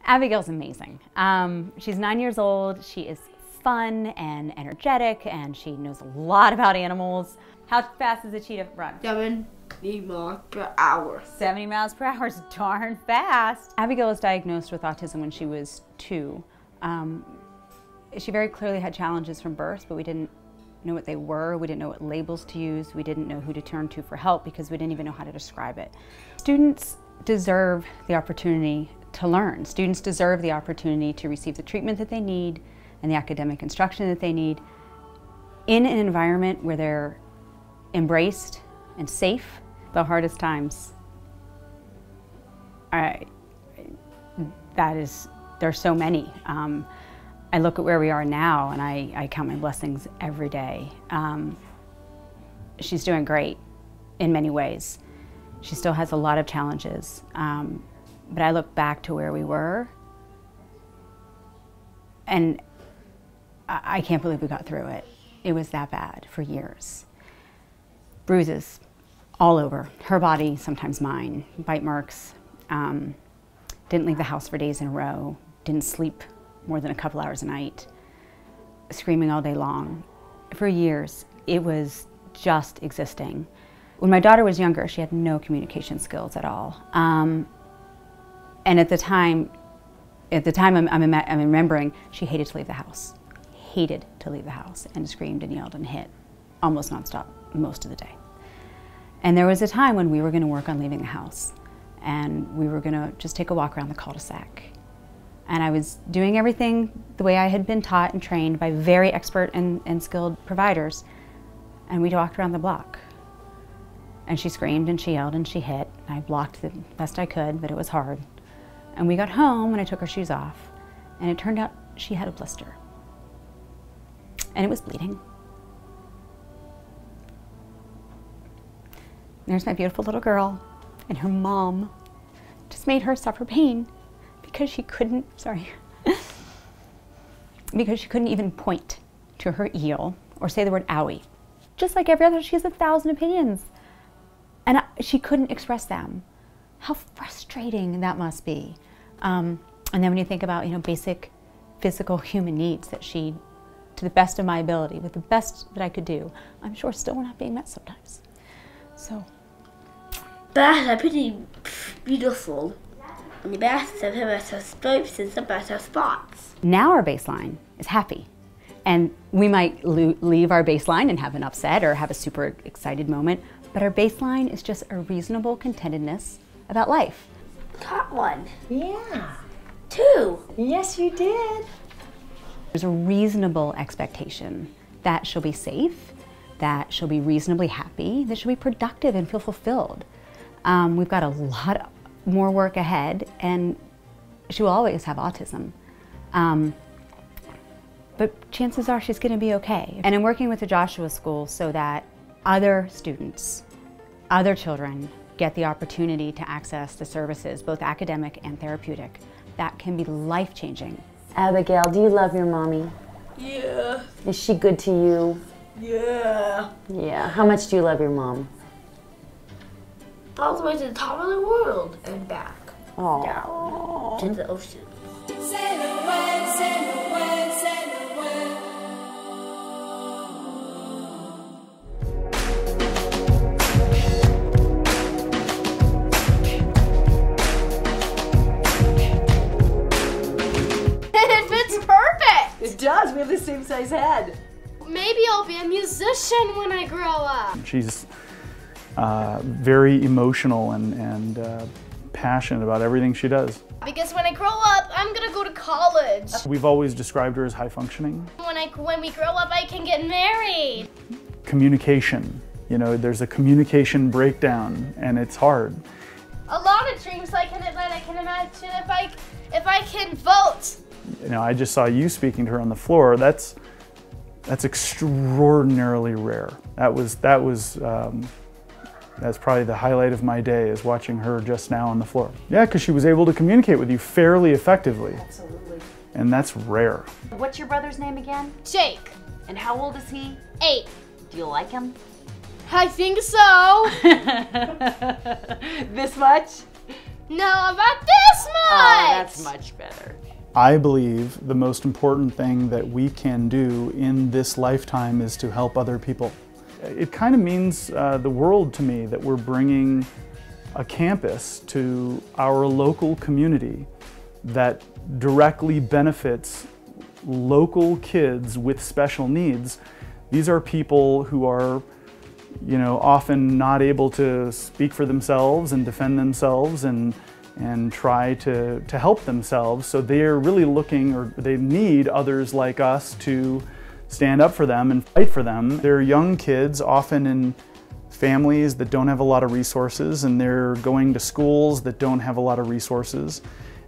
Abigail's amazing. She's 9 years old. She is fun and energetic, and she knows a lot about animals. How fast does a cheetah run? 70 miles per hour. 70 miles per hour is darn fast. Abigail was diagnosed with autism when she was 2. She very clearly had challenges from birth, but we didn't know what they were. We didn't know what labels to use. We didn't know who to turn to for help because we didn't even know how to describe it. Students deserve the opportunity to learn. Students deserve the opportunity to receive the treatment that they need and the academic instruction that they need in an environment where they're embraced and safe. The hardest times, there's so many. I look at where we are now and I count my blessings every day. She's doing great in many ways. She still has a lot of challenges, but I look back to where we were and I can't believe we got through it. It was that bad for years. Bruises all over, her body, sometimes mine, bite marks. Didn't leave the house for days in a row, didn't sleep more than a couple hours a night, screaming all day long. For years, it was just existing. When my daughter was younger, she had no communication skills at all. And at the time I'm remembering, she hated to leave the house. Hated to leave the house and screamed and yelled and hit almost nonstop most of the day. And there was a time when we were going to work on leaving the house and we were going to just take a walk around the cul-de-sac. And I was doing everything the way I had been taught and trained by very expert and skilled providers. And we walked around the block. And she screamed and she yelled and she hit. I blocked the best I could, but it was hard. And we got home and I took her shoes off. And it turned out she had a blister. And it was bleeding. There's my beautiful little girl, and her mom just made her suffer pain because she couldn't, because she couldn't even point to her eel or say the word owie. Just like every other, she has 1,000 opinions. And she couldn't express them. How frustrating that must be. And then when you think about, basic physical human needs that she, to the best of my ability, with the best that I could do, I'm sure still were not being met sometimes. So. Bats are pretty beautiful. And the bats have better stripes and some better spots. Now our baseline is happy. And we might leave our baseline and have an upset or have a super excited moment, but our baseline is just a reasonable contentedness about life. Caught one. Yeah. 2. Yes, you did. There's a reasonable expectation that she'll be safe, that she'll be reasonably happy, that she'll be productive and feel fulfilled. We've got a lot more work ahead, and she will always have autism. But chances are she's going to be okay. And I'm working with the Joshua School so that other students, other children, get the opportunity to access the services, both academic and therapeutic, that can be life-changing. Abigail, do you love your mommy? Yeah. Is she good to you? Yeah. Yeah. How much do you love your mom? All the way to the top of the world and back. Oh. Down to the ocean. It fits perfect! It does. We have the same size head. Maybe I'll be a musician when I grow up. She's very emotional and passionate about everything she does. Because when I grow up, I'm gonna go to college. We've always described her as high functioning. When we grow up, I can get married. Communication, there's a communication breakdown and it's hard. A lot of dreams I can imagine if I can vote. I just saw you speaking to her on the floor. That's extraordinarily rare. That's probably the highlight of my day, is watching her just now on the floor. Yeah, because she was able to communicate with you fairly effectively. Absolutely. And that's rare. What's your brother's name again? Jake. And how old is he? 8. Do you like him? I think so. This much? No, about this much. Oh, that's much better. I believe the most important thing that we can do in this lifetime is to help other people. It kind of means the world to me that we're bringing a campus to our local community that directly benefits local kids with special needs. These are people who are, you know, often not able to speak for themselves and defend themselves and try to help themselves. So they're really looking, or they need others like us to stand up for them and fight for them. They're young kids, often in families that don't have a lot of resources, and they're going to schools that don't have a lot of resources.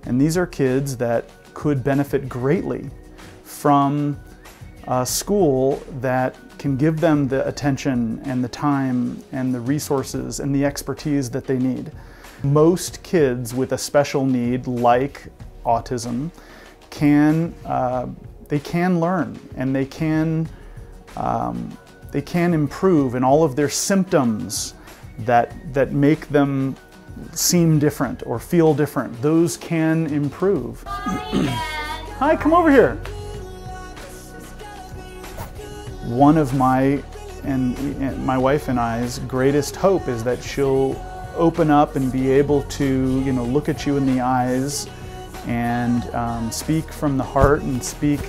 And these are kids that could benefit greatly from a school that can give them the attention and the time and the resources and the expertise that they need. Most kids with a special need like autism can learn, and they can improve in all of their symptoms that make them seem different or feel different. Those can improve. Hi, come over here. One of my wife and I's greatest hope is that she'll open up and be able to, you know, look at you in the eyes and speak from the heart and speak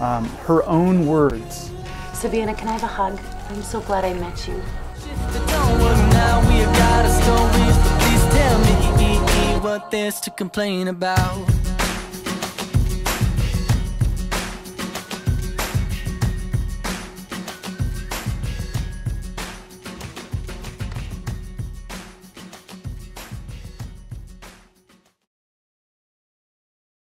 her own words. Savannah, can I have a hug? I'm so glad I met you. What there's to complain about?